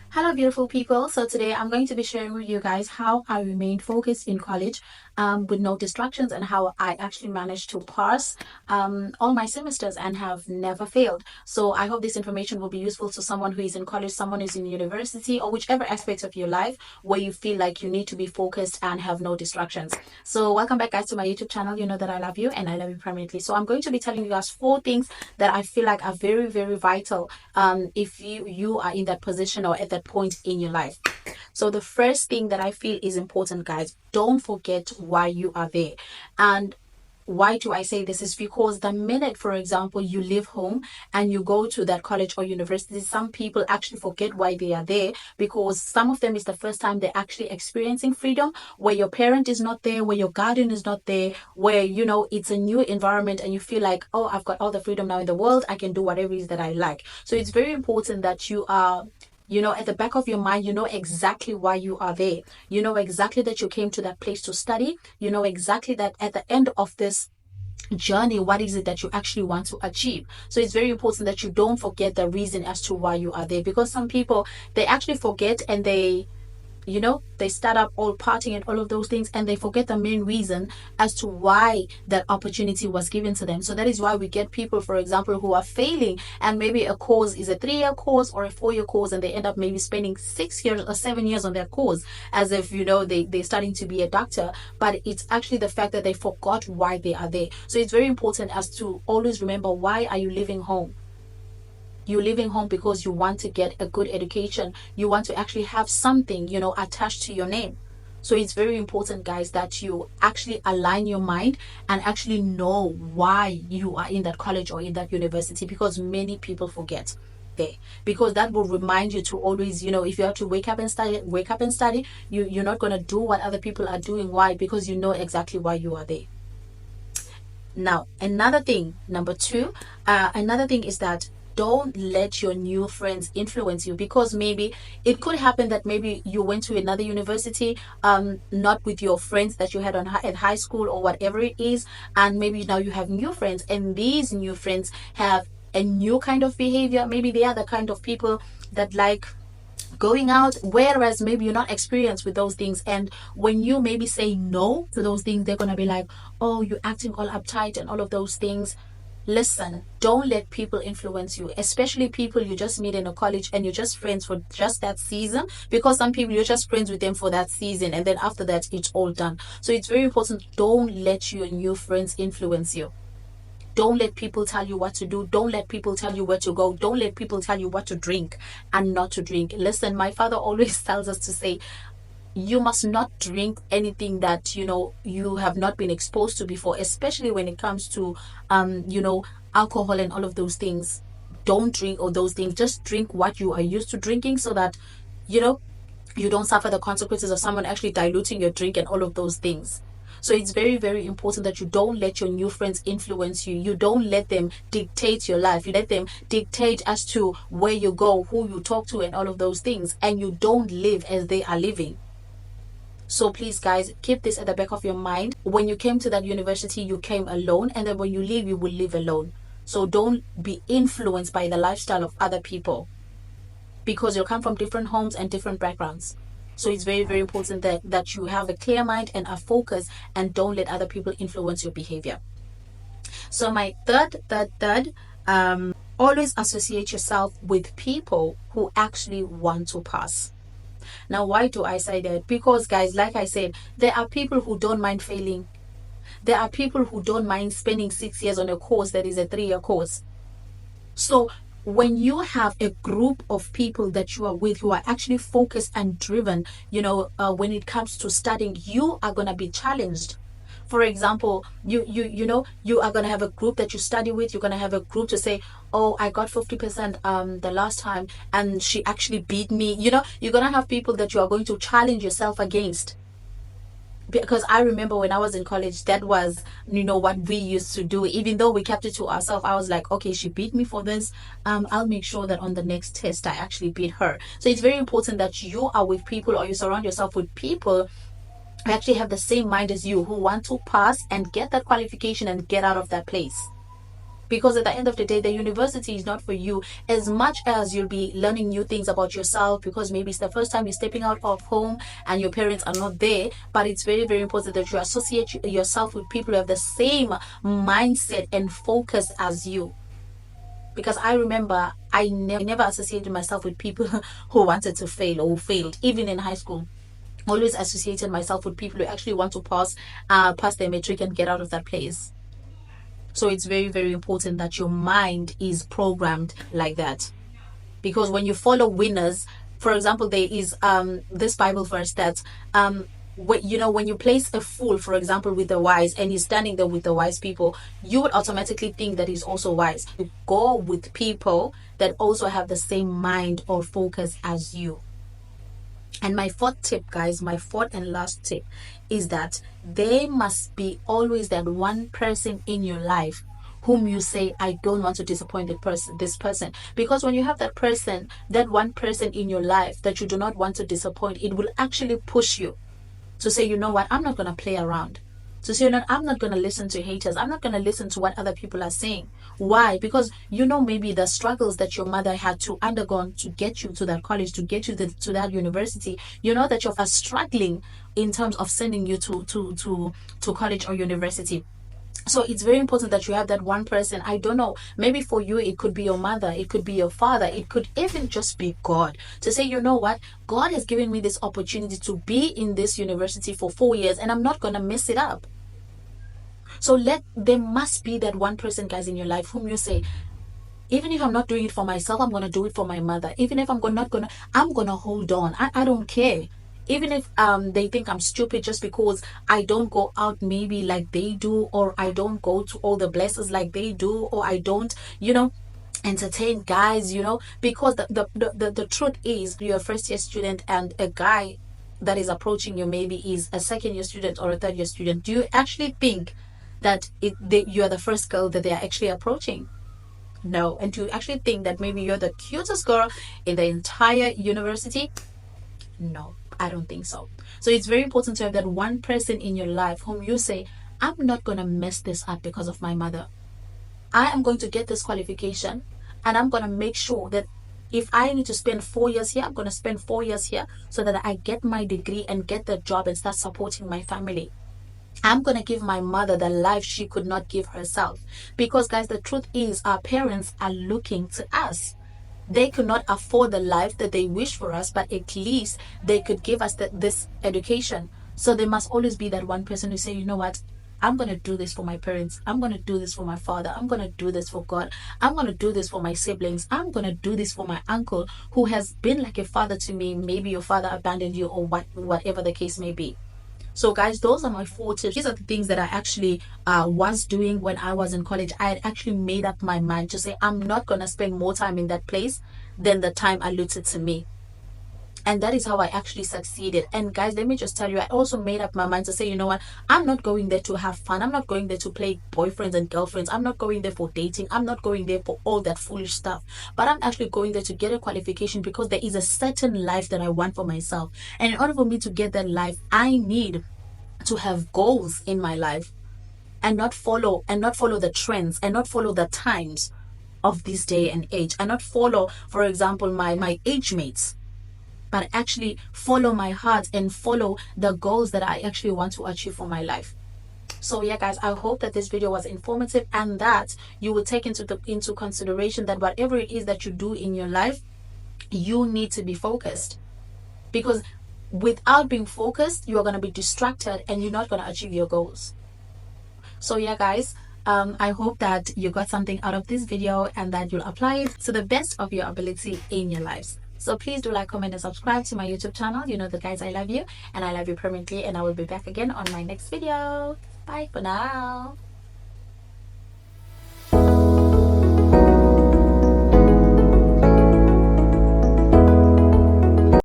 Hello, beautiful people. So today I'm going to be sharing with you guys how I remained focused in college with no distractions and how I actually managed to pass all my semesters and have never failed. So I hope this information will be useful to someone who is in college, someone who's in university, or whichever aspect of your life where you feel like you need to be focused and have no distractions. So welcome back, guys, to my YouTube channel. You know that I love you and I love you permanently. So I'm going to be telling you guys 4 things that I feel like are very, very vital if you are in that position or at that point in your life. So the first thing that I feel is important, guys, don't forget why you are there. And why do I say this? Is because the minute, for example, you leave home and you go to that college or university, some people actually forget why they are there, because some of them is the first time they're actually experiencing freedom, where your parent is not there, where your guardian is not there, where it's a new environment and you feel like, oh, I've got all the freedom now in the world, I can do whatever it is that I like. So it's very important that you are, at the back of your mind, you know exactly why you are there. You know exactly that you came to that place to study. You know exactly that at the end of this journey, what is it that you actually want to achieve. So it's very important that you don't forget the reason as to why you are there, because some people, they actually forget and they start up all partying and all of those things, and they forget the main reason as to why that opportunity was given to them. So that is why we get people, for example, who are failing, and maybe a course is a 3-year course or a 4-year course, and they end up maybe spending 6 years or 7 years on their course, as if they're starting to be a doctor. But it's actually the fact that they forgot why they are there. So it's very important as to always remember, why are you leaving home? You're leaving home because you want to get a good education. You want to actually have something, attached to your name. So it's very important, guys, that you actually align your mind and actually know why you are in that college or in that university, because many people forget there. Because that will remind you to always, if you have to wake up and study, wake up and study. You're not going to do what other people are doing. Why? Because you know exactly why you are there. Now, another thing, number two, another thing is that don't let your new friends influence you, because maybe it could happen that maybe you went to another university, not with your friends that you had at high school or whatever it is, and maybe now you have new friends, and these new friends have a new kind of behavior. Maybe they are the kind of people that like going out, whereas maybe you're not experienced with those things. And when you maybe say no to those things, they're gonna be like, oh, you're acting all uptight and all of those things. Listen, don't let people influence you, especially people you just meet in a college and you're just friends for just that season, because some people you're just friends with them for that season and then after that it's all done. So it's very important, don't let your new friends influence you. Don't let people tell you what to do. Don't let people tell you where to go. Don't let people tell you what to drink and not to drink. Listen, my father always tells us to say, you must not drink anything that you have not been exposed to before, especially when it comes to alcohol and all of those things. Don't drink all those things. Just drink what you are used to drinking, so that you know you don't suffer the consequences of someone actually diluting your drink and all of those things. So it's very, very important that you don't let your new friends influence you. You don't let them dictate your life. You let them dictate as to where you go, who you talk to, and all of those things. And you don't live as they are living. So please, guys, keep this at the back of your mind. When you came to that university, you came alone, and then when you leave, you will live alone. So don't be influenced by the lifestyle of other people, because you'll come from different homes and different backgrounds. So it's very, very important that you have a clear mind and a focus, and don't let other people influence your behavior. So my third, always associate yourself with people who actually want to pass. Now, why do I say that? Because, guys, like I said, there are people who don't mind failing. There are people who don't mind spending 6 years on a course that is a 3-year course. So when you have a group of people that you are with who are actually focused and driven, when it comes to studying, you are going to be challenged. For example, you are going to have a group that you study with. You're going to have a group to say, oh, I got 50% the last time and she actually beat me. You're going to have people that you are going to challenge yourself against. Because I remember when I was in college, that was what we used to do. Even though we kept it to ourselves, I was like, okay, she beat me for this, I'll make sure that on the next test I actually beat her. So it's very important that you are with people, or you surround yourself with people who actually have the same mind as you, who want to pass and get that qualification and get out of that place. Because at the end of the day, the university is not for you. As much as you'll be learning new things about yourself, because maybe it's the first time you're stepping out of home and your parents are not there, but it's very, very important that you associate yourself with people who have the same mindset and focus as you. Because I remember I never associated myself with people who wanted to fail or failed, even in high school. Always associated myself with people who actually want to pass their metric and get out of that place. So it's very, very important that your mind is programmed like that. Because when you follow winners, for example, there is this Bible verse that when you place a fool, for example, with the wise, and he's standing there with the wise people, you would automatically think that he's also wise. You go with people that also have the same mind or focus as you. And my fourth tip, guys, my fourth and last tip is that there must be always that one person in your life whom you say, I don't want to disappoint this person. Because when you have that person, that one person in your life that you do not want to disappoint, it will actually push you to say, you know what, I'm not going to play around. To say, I'm not going to listen to haters. I'm not going to listen to what other people are saying. Why? Because maybe the struggles that your mother had to undergo to get you to that college, to get you to that university, that you're struggling in terms of sending you to college or university. So it's very important that you have that one person. I don't know, maybe for you it could be your mother, it could be your father, it could even just be God, to say, you know what, God has given me this opportunity to be in this university for 4 years and I'm not going to mess it up. So there must be that one person, guys, in your life whom you say, even if I'm not doing it for myself, I'm going to do it for my mother. Even if I'm going to hold on. I don't care. Even if they think I'm stupid just because I don't go out maybe like they do, or I don't go to all the blessings like they do, or I don't, entertain guys, because the truth is, you're a first year student and a guy that is approaching you maybe is a second year student or a third year student. Do you actually think that you are the first girl that they are actually approaching? No. And do you actually think that maybe you're the cutest girl in the entire university? No, I don't think so. So it's very important to have that one person in your life whom you say, I'm not going to mess this up because of my mother. I am going to get this qualification and I'm going to make sure that if I need to spend 4 years here, I'm going to spend 4 years here so that I get my degree and get the job and start supporting my family. I'm going to give my mother the life she could not give herself. Because, guys, the truth is our parents are looking to us. They could not afford the life that they wish for us, but at least they could give us this education. So there must always be that one person who say, you know what, I'm going to do this for my parents. I'm going to do this for my father. I'm going to do this for God. I'm going to do this for my siblings. I'm going to do this for my uncle who has been like a father to me. Maybe your father abandoned you or whatever the case may be. So, guys, those are my 4 tips. These are the things that I actually was doing when I was in college. I had actually made up my mind to say, I'm not going to spend more time in that place than the time allotted to me. And that is how I actually succeeded. And guys, let me just tell you, I also made up my mind to say, you know what, I'm not going there to have fun. I'm not going there to play boyfriends and girlfriends. I'm not going there for dating. I'm not going there for all that foolish stuff. But I'm actually going there to get a qualification because there is a certain life that I want for myself. And in order for me to get that life, I need to have goals in my life and not follow the trends and not follow the times of this day and age, and not follow, for example, my age mates, but actually follow my heart and follow the goals that I actually want to achieve for my life. So yeah, guys, I hope that this video was informative and that you will take into consideration that whatever it is that you do in your life, you need to be focused. Because without being focused, you are going to be distracted and you're not going to achieve your goals. So yeah, guys, I hope that you got something out of this video and that you'll apply it to the best of your ability in your lives. So please do like, comment, and subscribe to my YouTube channel. You know that, guys, I love you and I love you permanently, and I will be back again on my next video. Bye for now.